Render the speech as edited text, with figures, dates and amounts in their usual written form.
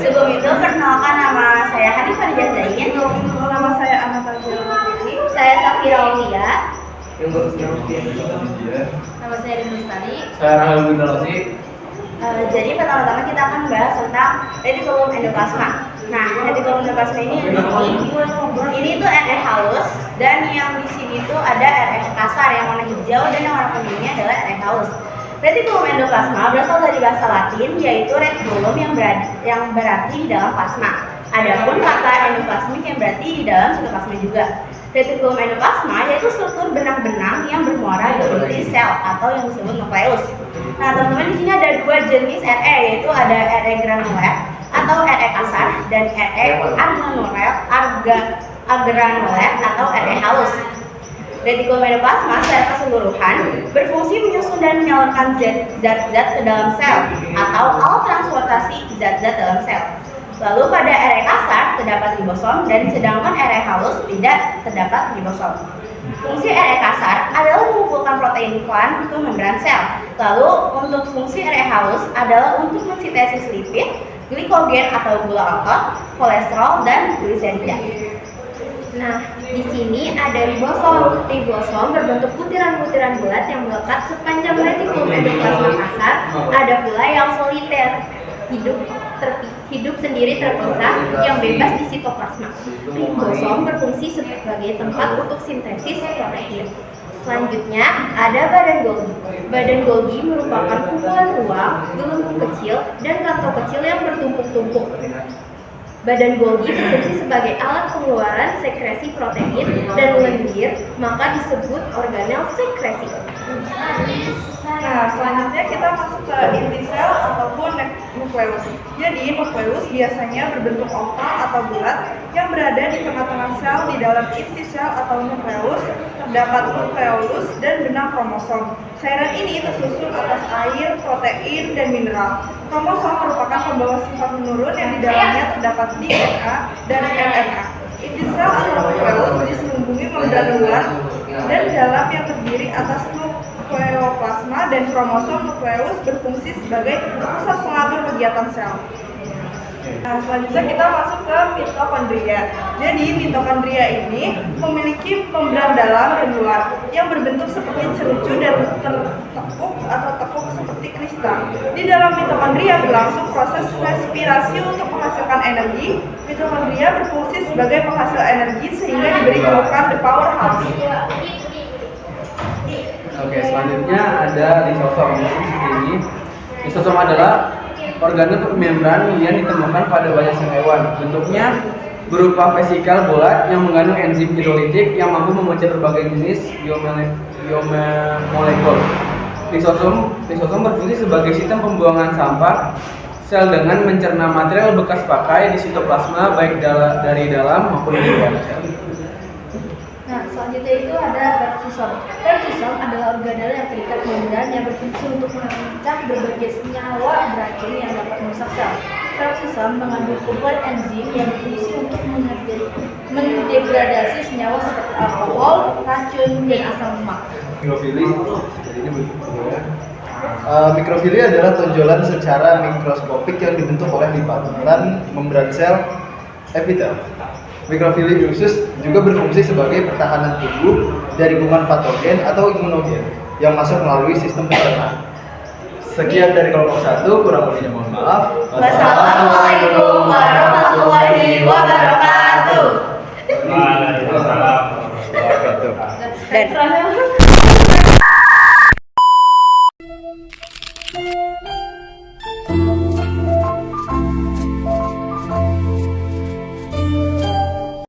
Sebelum itu, perkenalkan nama saya Hanifah Zain. Nama saya Anastasia. Saya Safira Aulia. Nama saya Rimustari. Saya Rahel Windarasi. Jadi pertama-tama kita akan bahas tentang retikulum endoplasma. Nah, retikulum endoplasma ini tuh RE halus, dan yang di sini tuh ada RE kasar yang warna hijau, dan yang warna kuningnya adalah RE halus. Retikulum endoplasma berasal dari bahasa Latin, yaitu retikulum yang berarti di dalam plasma. Adapun kata endoplasmik yang berarti di dalam sitoplasma juga. Retikulum endoplasma yaitu struktur benang-benang yang bermuara di inti sel atau yang disebut nukleus. Nah, teman-teman, di sini ada dua jenis RE, yaitu ada RE granuler atau RE kasar dan RE agranuler atau RE halus. Retikulum endoplasma secara keseluruhan berfungsi menyusun dan menyalurkan zat-zat ke dalam sel atau alat transportasi zat-zat dalam sel. Lalu pada RE kasar terdapat ribosom, dan sedangkan RE halus tidak terdapat ribosom. Fungsi RE kasar adalah mengumpulkan protein iklan ke membran sel. Lalu untuk fungsi RE halus adalah untuk mensintesis lipid, glikogen atau gula otot, kolesterol, dan gliserida. Nah, di sini ada ribosom. Ribosom berbentuk butiran-butiran bulat yang melekat sepanjang retikulum endoplasma kasar. Ada pula yang soliter, hidup sendiri terpisah yang bebas di sitoplasma. Ribosom berfungsi sebagai tempat untuk sintesis protein. Selanjutnya ada badan Golgi. Badan Golgi merupakan kumpulan ruang, gelembung kecil, dan kantong kecil yang bertumpuk-tumpuk. Badan Golgi berfungsi sebagai alat pengeluaran sekresi protein dan lendir, maka disebut organel sekresi. Nah, selanjutnya kita masuk ke inti sel ataupun nukleus. Jadi, nukleus biasanya berbentuk oval atau bulat yang berada di tengah-tengah sel. Di dalam inti sel atau nukleus terdapat nukleolus dan benang kromosom. Cairan ini tersusun atas air, protein, dan mineral. Kromosom merupakan pembawa sifat menurun yang di dalamnya terdapat DNA dan RNA. Inti sel atau nukleus diselubungi membran luar dan dalam yang terdiri atas nukleoplasma, dan kromosom nukleus berfungsi sebagai pusat pengatur kegiatan sel. Nah, selanjutnya kita masuk ke mitokondria. Jadi, mitokondria ini memiliki membran dalam dan luar yang berbentuk seperti cerucu dan tertekuk atau tekuk seperti kristal. Di dalam mitokondria berlangsung proses respirasi untuk menghasilkan energi. Mitokondria berfungsi sebagai penghasil energi sehingga diberi julukan the powerhouse. Oke, selanjutnya ada lisosom. Ini lisosom adalah organel membran yang ditemukan pada banyak sel hewan. Bentuknya berupa vesikal bulat yang mengandung enzim hidrolitik yang mampu memecah berbagai jenis biomolekul. Lisosom berfungsi sebagai sistem pembuangan sampah sel dengan mencerna material bekas pakai di sitoplasma baik dari dalam maupun di luar sel. Nah, selanjutnya itu ada peroxisom. Peroxisom adalah organel yang terikat membran yang berfungsi untuk memecah berbagai senyawa beracun yang dapat merusak sel. Peroxisom mengandung kumpulan enzim yang berfungsi untuk mendegradasi senyawa seperti alkohol, racun, dan asam lemak. Mikrofili adalah tonjolan secara mikroskopik yang dibentuk oleh lipatan membran sel epitel. Mikrofili khusus juga berfungsi sebagai pertahanan tubuh dari kuman patogen atau imunogen yang masuk melalui sistem pencernaan. Sekian dari kelompok 1, kurang lebihnya mohon maaf. Wassalamualaikum warahmatullahi wabarakatuh. Waalaikumsalam warahmatullahi wabarakatuh. Dan